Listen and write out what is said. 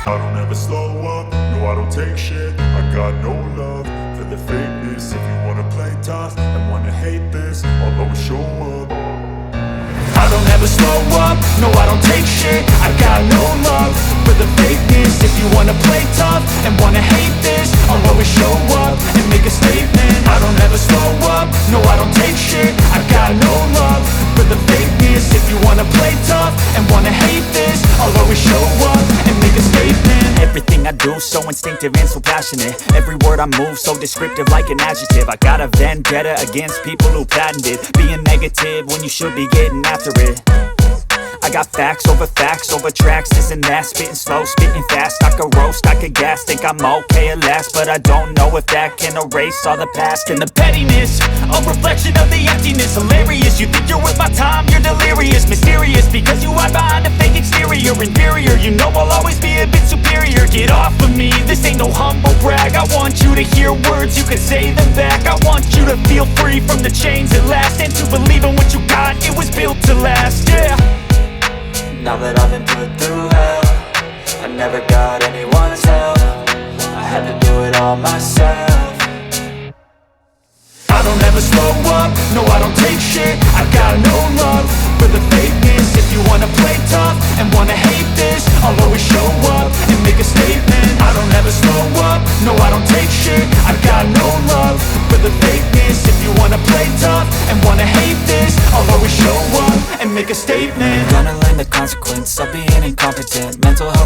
I don't ever slow up, no I don't take shit. I got no love for the fakeness. If you wanna play tough and wanna hate this, I'll always show up. I don't ever slow up, no I don't take shit. I got no love for the fakeness. If you wanna play tough and wanna hate this, I'll always show up and make a statement. I don't ever slow up, no I don't take shit. I got no love for the fakeness. If you wanna play tough and wanna hate this, I'll always show up and make a statement. Everything I do so instinctive and so passionate. Every word I move so descriptive like an adjective. I got a vendetta against people who patented being negative when you should be getting after it. I got facts over tracks, this and that. Spitting slow, spitting fast, I could roast, I could gas. Think I'm okay at last, but I don't know if that can erase all the past. And the pettiness, a reflection of the emptiness. Hilarious, you think you're worth my time, you're delirious. Mysterious, because you hide behind a fake exterior. Inferior, you know I'll always be a bit superior. Get off of me, this ain't no humble brag. I want you to hear words, you can say them back. I want you to feel free from the chains at last, and to believe in what you got, it was built to last, yeah. Now that I've been put through hell, I never got anyone's help. I had to do it all myself. I don't ever slow up, no I don't take shit. I got no love for the fakeness. If you wanna play tough and wanna hate this, I'll always show up and make a statement. I don't ever slow up, no I don't take shit. I got no love for the fakeness. If you wanna play tough and wanna hate this, I'll always show up and make a statement. Gonna learn the consequence of being incompetent. Mental health